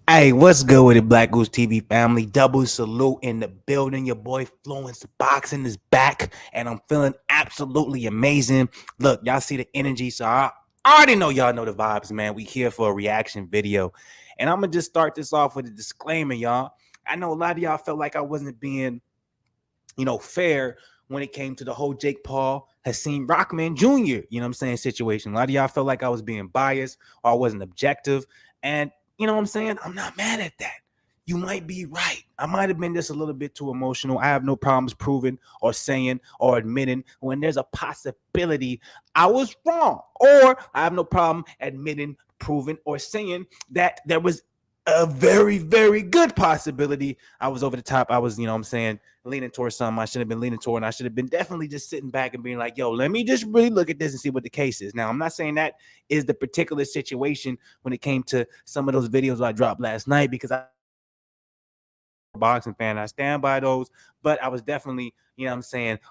Hey, what's good with it, Black Goose TV family? Double salute in the building. Your boy Fluence Boxing is back, and I'm feeling absolutely amazing. Look, y'all see the energy, so I already know y'all know the vibes, man. We here for a reaction video, and I'm gonna just start this off with a disclaimer, y'all. I know a lot of y'all felt like I wasn't being, fair when it came to the whole Jake Paul, Hasim Rahman Jr., situation. A lot of y'all felt like I was being biased or I wasn't objective. And you know what I'm saying? I'm not mad at that. You might be right. I might have been just a little bit too emotional. I have no problems proving or saying or admitting when there's a possibility I was wrong. Or I have no problem admitting, proving, or saying that there was a very, very good possibility I was over the top. I was, leaning towards something I should have been leaning toward. And I should have been definitely just sitting back and being like, yo, let me just really look at this and see what the case is. Now, I'm not saying that is the particular situation when it came to some of those videos I dropped last night, because I'm a boxing fan. I stand by those, but I was definitely, on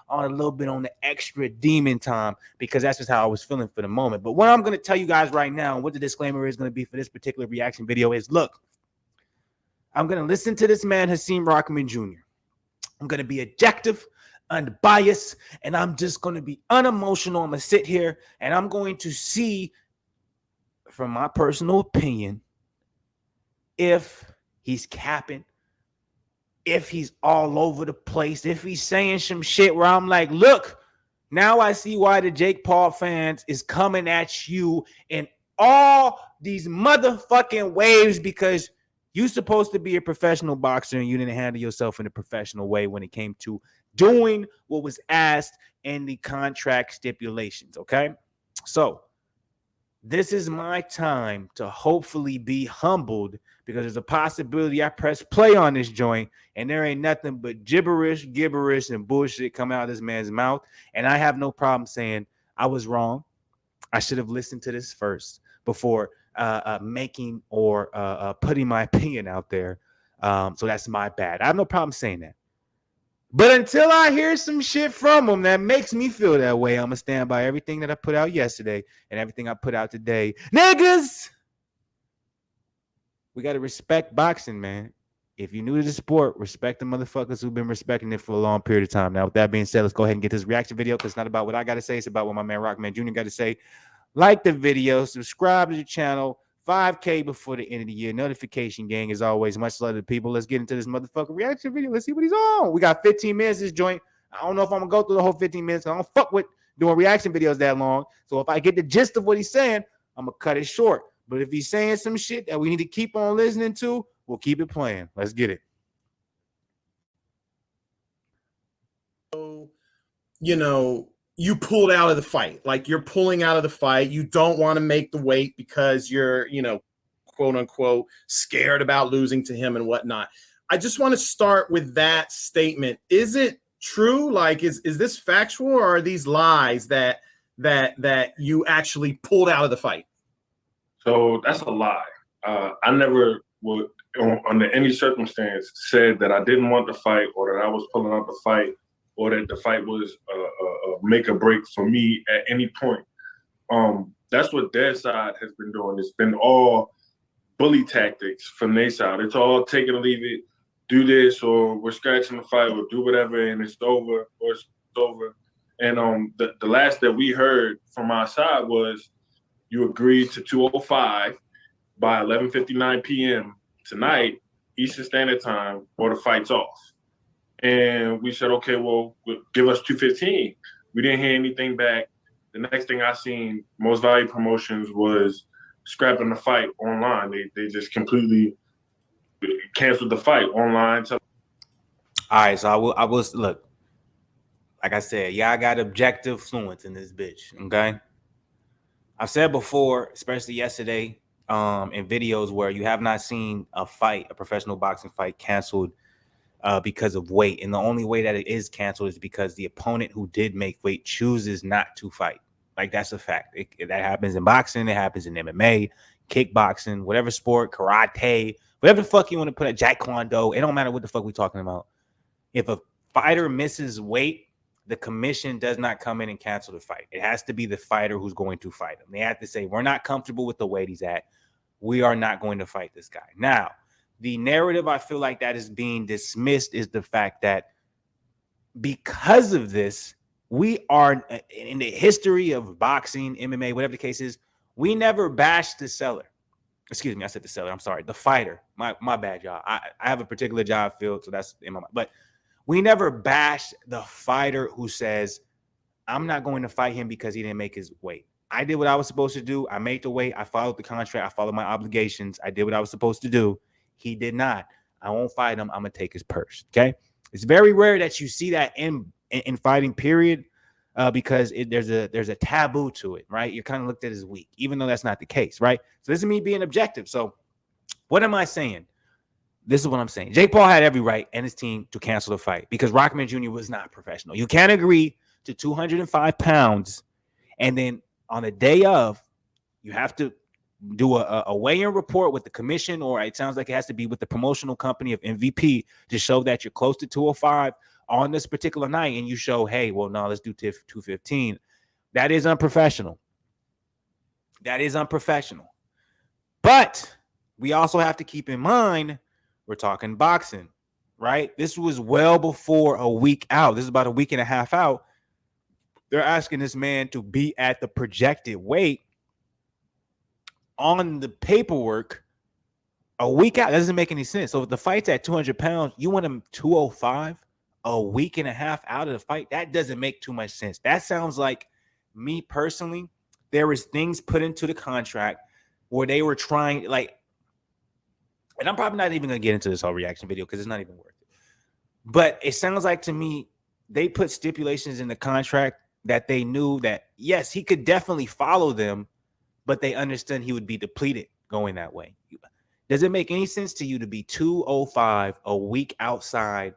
a little bit on the extra demon time, because that's just how I was feeling for the moment. But what I'm going to tell you guys right now, and what the disclaimer is going to be for this particular reaction video is, look, I'm going to listen to this man, Hasim Rahman Jr. I'm going to be objective, unbiased, and I'm just going to be unemotional. I'm going to sit here and I'm going to see, from my personal opinion, if he's capping, if he's all over the place, if he's saying some shit where I'm like, look, now I see why the Jake Paul fans is coming at you in all these motherfucking waves, because you're supposed to be a professional boxer and you didn't handle yourself in a professional way when it came to doing what was asked in the contract stipulations, okay? So this is my time to hopefully be humbled, because there's a possibility I press play on this joint and there ain't nothing but gibberish, and bullshit come out of this man's mouth. And I have no problem saying I was wrong. I should have listened to this first before making or putting my opinion out there. So that's my bad. I have no problem saying that. But until I hear some shit from him that makes me feel that way, I'm going to stand by everything that I put out yesterday and everything I put out today. Niggas! We got to respect boxing, man. If you're new to the sport, respect the motherfuckers who've been respecting it for a long period of time. Now, with that being said, let's go ahead and get this reaction video, because it's not about what I got to say. It's about what my man Rockman Jr. got to say. Like the video, subscribe to the channel. 5K before the end of the year. Notification gang, as always. Much love to the people. Let's get into this motherfucking reaction video. Let's see what he's on. We got 15 minutes this joint. I don't know if I'm going to go through the whole 15 minutes. I don't fuck with doing reaction videos that long. So if I get the gist of what he's saying, I'm going to cut it short. But if he's saying some shit that we need to keep on listening to, we'll keep it playing. Let's get it. You know, you pulled out of the fight. Like, you're pulling out of the fight. You don't want to make the weight because you're, quote unquote, scared about losing to him and whatnot. I just want to start with that statement. Is it true? Like, is this factual, or are these lies that you actually pulled out of the fight? So that's a lie. I never would, under any circumstance, said that I didn't want the fight, or that I was pulling out the fight, or that the fight was a make or break for me at any point. That's what their side has been doing. It's been all bully tactics from their side. It's all take it or leave it, do this, or we're scratching the fight, or do whatever, and it's over, or it's over. And the last that we heard from our side was, you agreed to 205 by 11:59 p.m. tonight, Eastern Standard Time, or the fight's off. And we said, okay, well, give us 215. We didn't hear anything back. The next thing I seen, Most Valued Promotions was scrapping the fight online. They just completely canceled the fight online. All right, so I will look. Like I said, I got objective fluence in this bitch. Okay. I've said before, especially yesterday, in videos where you have not seen a professional boxing fight canceled because of weight. And the only way that it is canceled is because the opponent who did make weight chooses not to fight. Like, that's a fact. That happens in boxing. It happens in MMA, kickboxing, whatever sport, karate, whatever the fuck you want to put at, Jack Kwon. It don't matter what the fuck we're talking about. If a fighter misses weight, the commission does not come in and cancel the fight. It has to be the fighter who's going to fight him. They have to say, we're not comfortable with the weight he's at. We are not going to fight this guy. Now, The narrative I feel like that is being dismissed is the fact that because of this, we are in the history of boxing, MMA, whatever the case is, we never bashed the seller. Excuse me, I said the seller. I'm sorry, the fighter. My bad, y'all. I have a particular job field, so that's in my mind. But we never bash the fighter who says, I'm not going to fight him because he didn't make his weight. I did what I was supposed to do. I made the weight. I followed the contract. I followed my obligations. I did what I was supposed to do. He did not. I won't fight him. I'm going to take his purse. Okay. It's very rare that you see that in fighting, period, because there's a taboo to it, right? You're kind of looked at as weak, even though that's not the case, right? So this is me being objective. So what am I saying? This is what I'm saying. Jake Paul had every right and his team to cancel the fight because Rockman Jr. was not professional. You can't agree to 205 pounds and then on the day of, you have to do a weigh-in report with the commission, or it sounds like it has to be with the promotional company of MVP to show that you're close to 205 on this particular night, and you show, hey, well, no, let's do 215. That is unprofessional. That is unprofessional. But we also have to keep in mind, we're talking boxing, right? This was well before a week out. This is about a week and a half out. They're asking this man to be at the projected weight on the paperwork a week out. That doesn't make any sense. So if the fight's at 200 pounds, you want him 205 a week and a half out of the fight? That doesn't make too much sense. That sounds like, me personally, there was things put into the contract where they were trying, like, and I'm probably not even going to get into this whole reaction video because it's not even worth it. But it sounds like to me, they put stipulations in the contract that they knew that, yes, he could definitely follow them, but they understood he would be depleted going that way. Does it make any sense to you to be 205 a week outside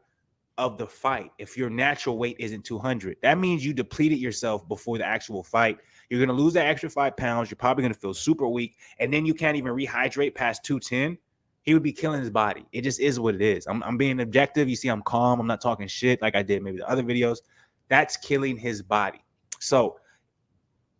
of the fight if your natural weight isn't 200? That means you depleted yourself before the actual fight. You're going to lose that extra 5 pounds. You're probably going to feel super weak, and then you can't even rehydrate past 210. He would be killing his body. It just is what it is. I'm being objective. You see, I'm calm. I'm not talking shit like I did maybe the other videos. That's killing his body. So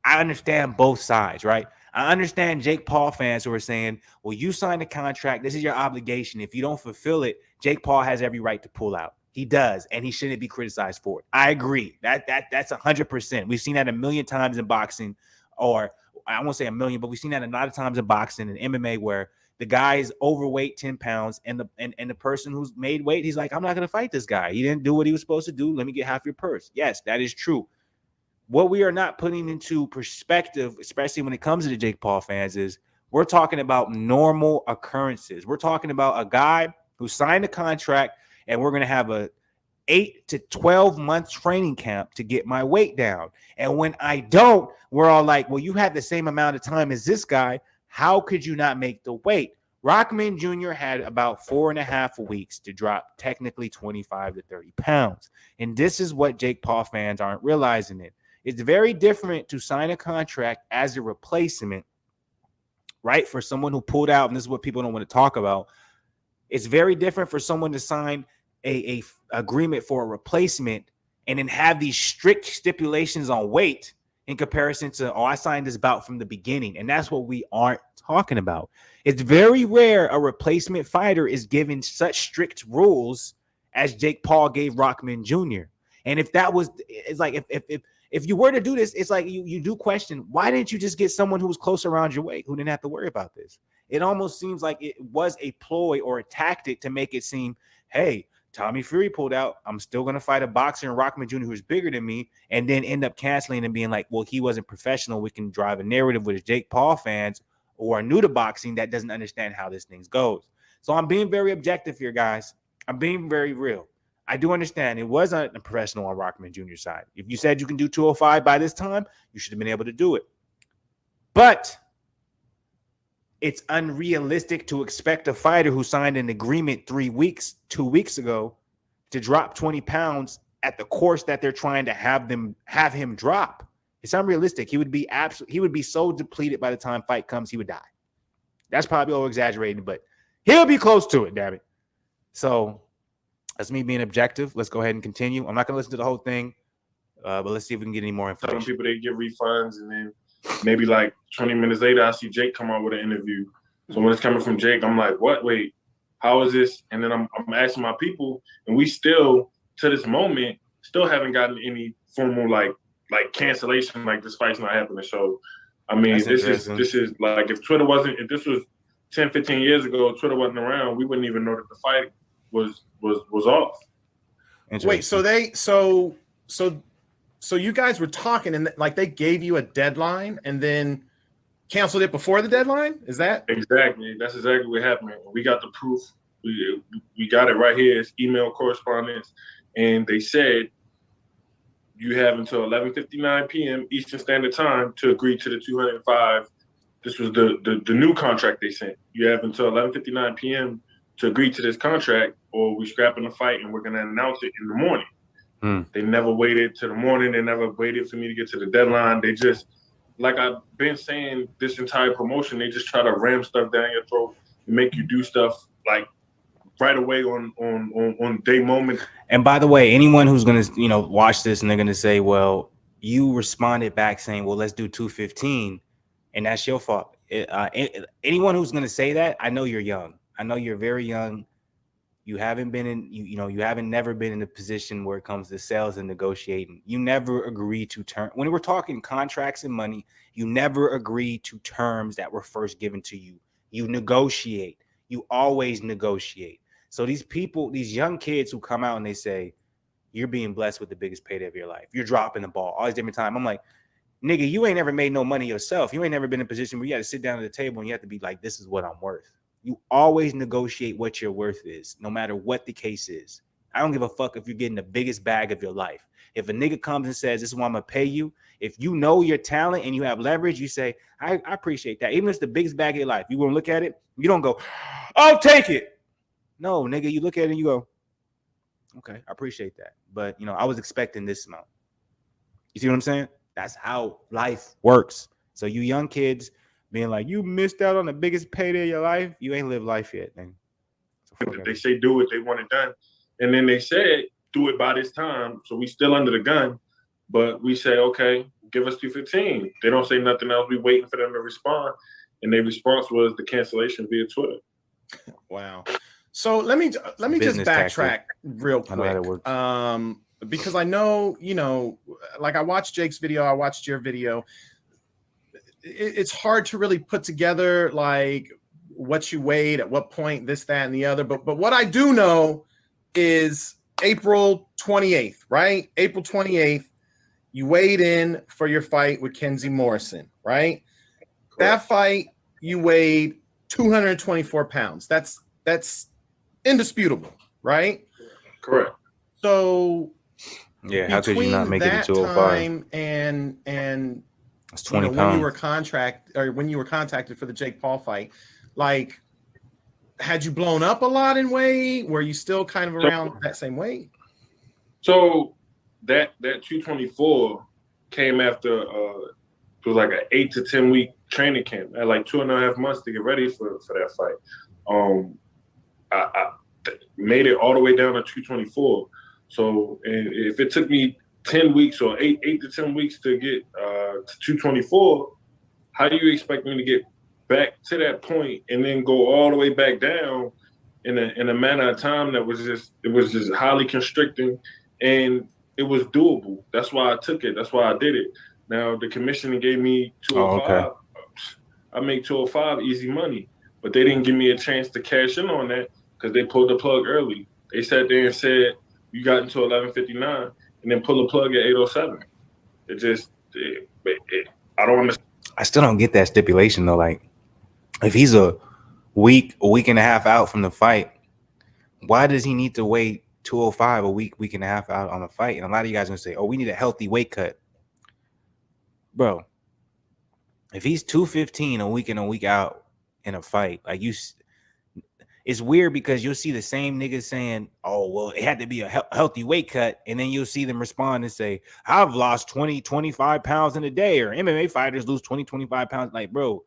I understand both sides, right? I understand Jake Paul fans who are saying, well, you signed a contract. This is your obligation. If you don't fulfill it, Jake Paul has every right to pull out. He does, and he shouldn't be criticized for it. I agree. That's 100%. We've seen that a million times in boxing, or I won't say a million, but we've seen that a lot of times in boxing and MMA where the guy is overweight 10 pounds, and the person who's made weight, he's like, I'm not going to fight this guy. He didn't do what he was supposed to do. Let me get half your purse. Yes, that is true. What we are not putting into perspective, especially when it comes to the Jake Paul fans, is we're talking about normal occurrences. We're talking about a guy who signed a contract, and we're going to have a 8 to 12 month training camp to get my weight down. And when I don't, we're all like, well, you had the same amount of time as this guy. How could you not make the weight? Rockman Jr. had about 4.5 weeks to drop technically 25 to 30 pounds. And this is what Jake Paul fans aren't realizing it. It's very different to sign a contract as a replacement, right? For someone who pulled out, and this is what people don't want to talk about. It's very different for someone to sign a agreement for a replacement and then have these strict stipulations on weight in comparison to, oh, I signed this bout from the beginning. And that's what we aren't talking about. It's very rare a replacement fighter is given such strict rules as Jake Paul gave Rockman Jr. And if that was, it's like, if you were to do this, it's like you do question, why didn't you just get someone who was close around your weight, who didn't have to worry about this? It almost seems like it was a ploy or a tactic to make it seem, hey, Tommy Fury pulled out, I'm still going to fight a boxer in Rockman Jr. who's bigger than me, and then end up canceling and being like, well, he wasn't professional. We can drive a narrative with Jake Paul fans who are new to boxing that doesn't understand how this thing goes. So I'm being very objective here, guys. I'm being very real. I do understand it was unprofessional on Rockman Jr.'s side. If you said you can do 205 by this time, you should have been able to do it. But it's unrealistic to expect a fighter who signed an agreement 2 weeks ago to drop 20 pounds at the course that they're trying to have him drop. It's unrealistic. He would be so depleted by the time fight comes, he would die. That's probably over-exaggerating, but he'll be close to it, damn it. So that's me being objective. Let's go ahead and continue. I'm not going to listen to the whole thing, but let's see if we can get any more information. Telling people they get refunds, and then maybe like 20 minutes later, I see Jake come out with an interview. So when it's coming from Jake, I'm like, what? Wait, How is this? And then I'm asking my people, and we still, to this moment, still haven't gotten any formal like cancellation, like this fight's not happening. So, I mean, this is like, if this was 10, 15 years ago, Twitter wasn't around, we wouldn't even know that the fight was off. Wait, so you guys were talking, and like they gave you a deadline and then canceled it before the deadline? Is that exactly? That's exactly what happened. We got the proof. We got it right here. It's email correspondence, and they said you have until 11:59 p.m. Eastern Standard Time to agree to the 205. This was the new contract they sent. You have until 11:59 p.m. to agree to this contract, or we scrapping the fight, and we're gonna announce it in the morning. They never waited to the morning. They never waited for me to get to the deadline. They just, like I've been saying this entire promotion, they just try to ram stuff down your throat and make you do stuff like right away on day moment. And by the way, anyone who's gonna watch this and they're gonna say, well, you responded back saying, well, let's do 215, and that's your fault. Anyone who's gonna say that, I know you're young. I know you're very young. You haven't been in, you haven't never been in a position where it comes to sales and negotiating. You never agree to when we're talking contracts and money, you never agree to terms that were first given to you. You negotiate. You always negotiate. So these people, these young kids who come out and they say, you're being blessed with the biggest payday of your life. You're dropping the ball all these different times. I'm like, nigga, you ain't never made no money yourself. You ain't never been in a position where you had to sit down at the table and you have to be like, this is what I'm worth. You always negotiate what your worth is, no matter what the case is. I don't give a fuck if you're getting the biggest bag of your life. If a nigga comes and says, this is what I'm going to pay you, if you know your talent and you have leverage, you say, I appreciate that. Even if it's the biggest bag of your life, you want to look at it, you don't go, I'll take it. No, nigga, you look at it and you go, okay, I appreciate that. But, I was expecting this amount. You see what I'm saying? That's how life works. So you young kids being like, you missed out on the biggest payday of your life, you ain't lived life yet, man. So they say do it, they want it done. And then they said, do it by this time. So we still under the gun. But we say, okay, give us 215. They don't say nothing else. We waiting for them to respond. And their response was the cancellation via Twitter. Wow. So let me just backtrack real quick. I know how it works. Because I know, like I watched Jake's video, I watched your video. It's hard to really put together like what you weighed at what point, this, that, and the other. But what I do know is April 28th, right? April 28th, you weighed in for your fight with Kenzie Morrison, right? Correct. That fight, you weighed 224 pounds. That's indisputable, right? Correct. So yeah, how could you not make it to 205? And it's 20 pounds. When you were contacted for the Jake Paul fight, like, had you blown up a lot in weight? Were you still kind of around that same weight? So that 224 came after it was like an 8 to 10 week training camp. I had like 2.5 months to get ready for that fight. I made it all the way down to 224. So, and if it took me 10 weeks or 8 to 10 weeks to get to 224, how do you expect me to get back to that point and then go all the way back down in a manner of time that was just highly constricting, and it was doable. That's why I took it. That's why I did it. Now the commissioner gave me 205. Oh, okay. I make 205 easy money, but they didn't give me a chance to cash in on that because they pulled the plug early. They sat there and said, you got until 11:59 and then pull the plug at 8:07. I don't understand. I still don't get that stipulation though. Like, if he's a week and a half out from the fight, why does he need to wait 205 a week and a half out on the fight? And a lot of you guys are gonna say, oh, we need a healthy weight cut. Bro, if he's 215 a week in a week out in a fight, like it's weird because you'll see the same niggas saying, oh, well, it had to be a healthy weight cut. And then you'll see them respond and say, I've lost 25 pounds in a day, or MMA fighters lose 25 pounds. Like, bro,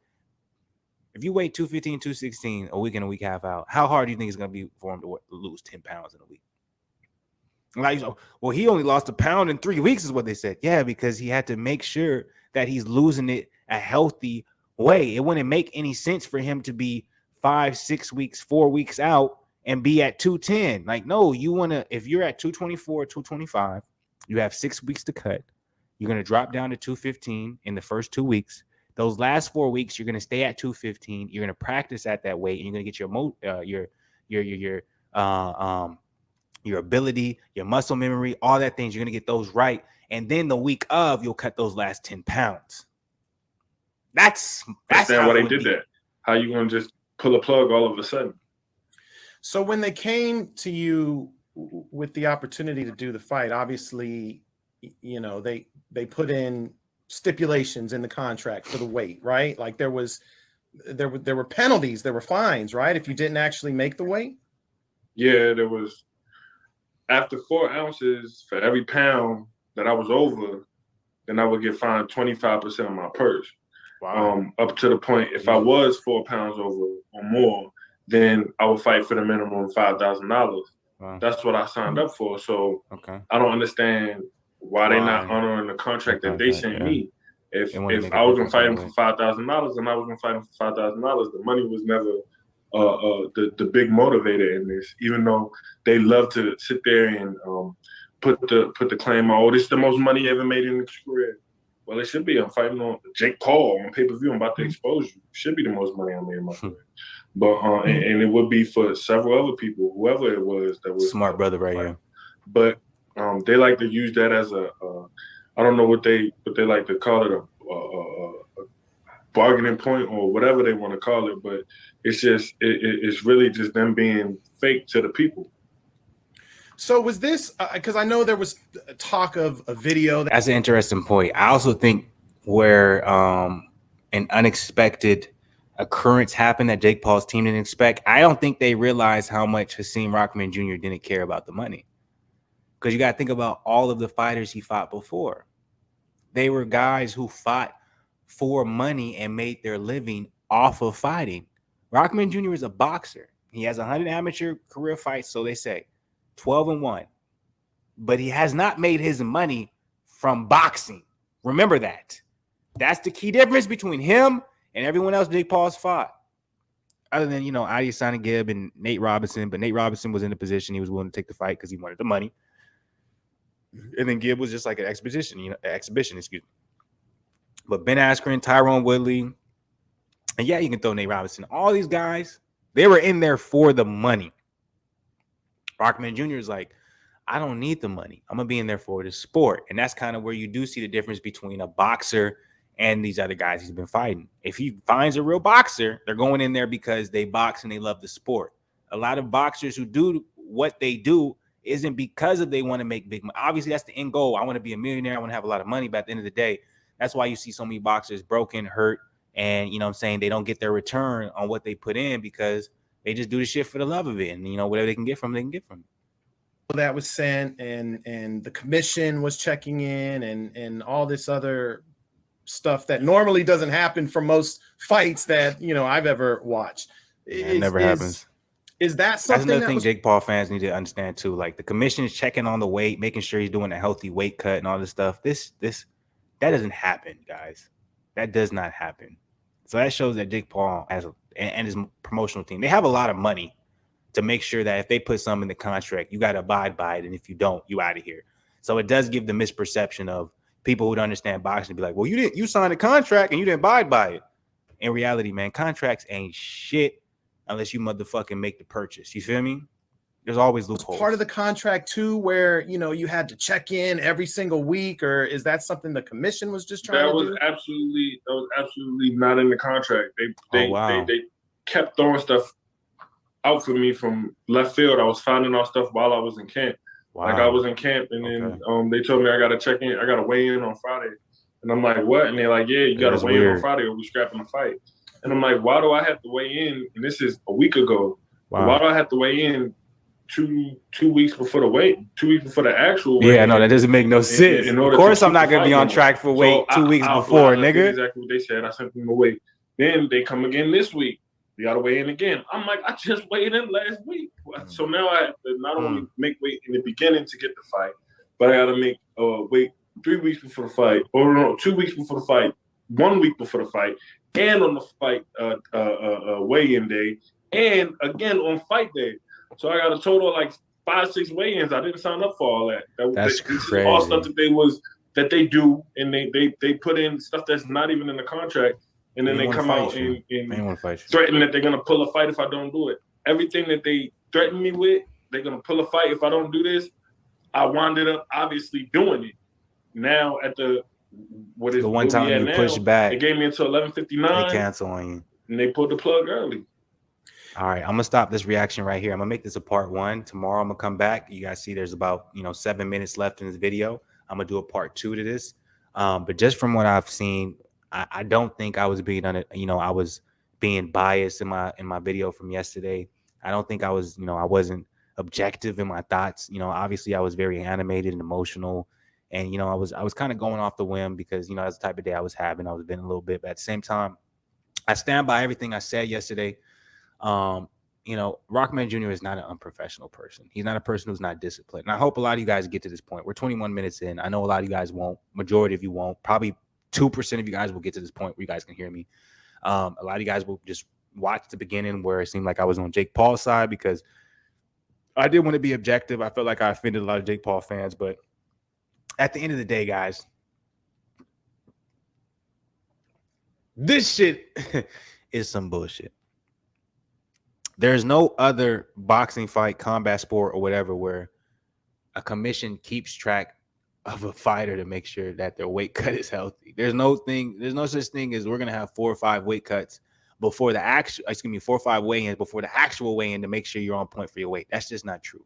if you weigh 215, 216 a week and a week half out, how hard do you think it's going to be for him to lose 10 pounds in a week? Like, well, he only lost 1 pound in 3 weeks is what they said. Yeah, because he had to make sure that he's losing it a healthy way. It wouldn't make any sense for him to be 5, 6 weeks, 4 weeks out and be at 210. Like, no, you want to, if you're at 224, 225, you have 6 weeks to cut. You're going to drop down to 215 in the first 2 weeks. Those last 4 weeks, you're going to stay at 215. You're going to practice at that weight, and you're going to get your ability, your muscle memory, all that things. You're going to get those right. And then the week of, you'll cut those last 10 pounds. That's Understand how why it they would did be. that. How you going to just pull a plug all of a sudden? So when they came to you with the opportunity to do the fight, obviously, you know, they put in stipulations in the contract for the weight, right? Like there were penalties, there were fines, right? If you didn't actually make the weight. Yeah, there was, after 4 ounces for every pound that I was over, then I would get fined 25% of my purse. Wow. Up to the point, if I was 4 pounds over or more, then I would fight for the minimum $5,000. Wow. That's what I signed up for. So Okay. I don't understand why they're not honoring the contract that they sent me. If I was gonna fight him for $5,000 and I was gonna fight him for $5,000, the money was never the big motivator in this. Even though they love to sit there and put the claim on, oh, this is the most money ever made in his career. Well, it should be. I'm fighting on Jake Paul on pay-per-view. I'm about to expose you. Should be the most money I made in my career. But and it would be for several other people, whoever it was that was smart brother right here. But they like to use that as a I don't know what they like to call it, a bargaining point or whatever they want to call it. But it's just it's really just them being fake to the people. So was this because I know there was talk of a video. That's an interesting point. I also think where an unexpected occurrence happened that Jake Paul's team didn't expect, I don't think they realized how much Hasim Rahman Jr. didn't care about the money. Because you got to think about all of the fighters he fought before. They were guys who fought for money and made their living off of fighting. Rahman Jr. is a boxer. He has 100 amateur career fights, so they say, 12-1. But he has not made his money from boxing. Remember that. That's the key difference between him and everyone else Jake Paul's fought. Other than, Adesanya Gibb and Nate Robinson. But Nate Robinson was in a position he was willing to take the fight because he wanted the money. And then Gibb was just like an exhibition, excuse me. But Ben Askren, Tyrone Woodley, and yeah, you can throw Nate Robinson. All these guys, they were in there for the money. Rahman Jr. is like, I don't need the money. I'm going to be in there for the sport. And that's kind of where you do see the difference between a boxer and these other guys he's been fighting. If he finds a real boxer, they're going in there because they box and they love the sport. A lot of boxers who do what they do isn't because of they want to make big money. Obviously, that's the end goal. I want to be a millionaire. I want to have a lot of money. But at the end of the day, that's why you see so many boxers broken, hurt, and, they don't get their return on what they put in because they just do the shit for the love of it. And, whatever they can get from it, they can get from it. That was sent and the commission was checking in and all this other stuff that normally doesn't happen for most fights that I've ever watched. It never happens. Is that something? That's another thing Jake Paul fans need to understand too. Like the commission is checking on the weight, making sure he's doing a healthy weight cut and all this stuff. That doesn't happen, guys. That does not happen. So that shows that Jake Paul and his promotional team, they have a lot of money to make sure that if they put something in the contract, you got to abide by it. And if you don't, you out of here. So it does give the misperception of people who don't understand boxing to be like, well, you signed a contract and you didn't abide by it. In reality, man, contracts ain't shit unless you motherfucking make the purchase. You feel me? There's always loopholes. Part of the contract too, where you had to check in every single week, or is that something the commission was just trying to do? That was absolutely not in the contract. They kept throwing stuff out for me from left field. I was finding out stuff while I was in camp. Wow. Like I was in camp, and then they told me I got to check in. I got to weigh in on Friday, and I'm like, what? And they're like, yeah, you got to weigh in on Friday, or we scrapping the fight. And I'm like, why do I have to weigh in? And this is a week ago. Wow. Why do I have to weigh in two weeks before the weight, 2 weeks before the actual weight? Yeah, no, that doesn't make no sense. Of course, I'm not gonna be on track for weight 2 weeks before, nigga. Exactly what they said. I sent them the weight. Then they come again this week. You got to weigh in again. I'm like, I just weighed in last week. So now I have to not only make weight in the beginning to get the fight, but I got to make weight 3 weeks before the fight, or no, 2 weeks before the fight, 1 week before the fight, and on the fight weigh-in day, and again on fight day. So I got a total of like 5-6 weigh-ins. I didn't sign up for all that. That's This is all stuff crazy. that they do, and they put in stuff that's not even in the contract, and They then didn't they want to come out fight you. They and didn't want to fight you. threaten that they're gonna pull a fight if I don't do it. Everything that they threatened me with, they're gonna pull a fight if I don't do this. I wound up obviously doing it. Now at The one where we time at you push now, back, they gave me until they 11:59, cancel on you. and they pulled the plug early. All right, I'm gonna stop this reaction right here. I'm gonna make this a part one. Tomorrow I'm gonna come back. You guys see there's about 7 minutes left in this video. I'm gonna do a part two to this. But just from what I've seen, I don't think I was being I was being biased in my video from yesterday. I don't think I was, I wasn't objective in my thoughts. Obviously I was very animated and emotional. And I was kind of going off the whim because that's the type of day I was having. I was been a little bit, but at the same time, I stand by everything I said yesterday. um, Rockman Jr. is not an unprofessional person. He's not a person who's not disciplined. And I hope a lot of you guys get to this point. We're 21 minutes in. I know a lot of you guys won't. Majority of you won't. Probably 2% of you guys will get to this point where you guys can hear me. A lot of you guys will just watch the beginning where it seemed like I was on Jake Paul's side because I did want to be objective. I felt like I offended a lot of Jake Paul fans. But at the end of the day, guys, this shit is some bullshit. There's no other boxing fight, combat sport, or whatever where a commission keeps track of a fighter to make sure that their weight cut is healthy. There's no such thing as we're gonna have 4 or 5 weight cuts before the actual, 4 or 5 weigh-ins before the actual weigh-in to make sure you're on point for your weight. That's just not true.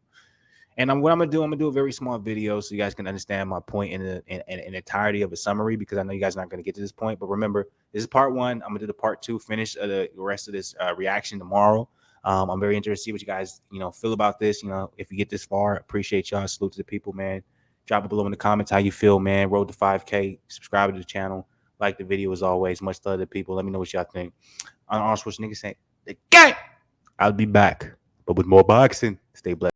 And what I'm gonna do a very small video so you guys can understand my point in the entirety of a summary, because I know you guys are not gonna get to this point. But remember, this is part one. I'm gonna do the part two, finish the rest of this reaction tomorrow. I'm very interested to see what you guys, feel about this. If you get this far, appreciate y'all. Salute to the people, man. Drop it below in the comments how you feel, man. Road to 5K. Subscribe to the channel. Like the video as always. Much love to people. Let me know what y'all think. On Arnold Schwarzenegger saying the game. I'll be back, but with more boxing. Stay blessed.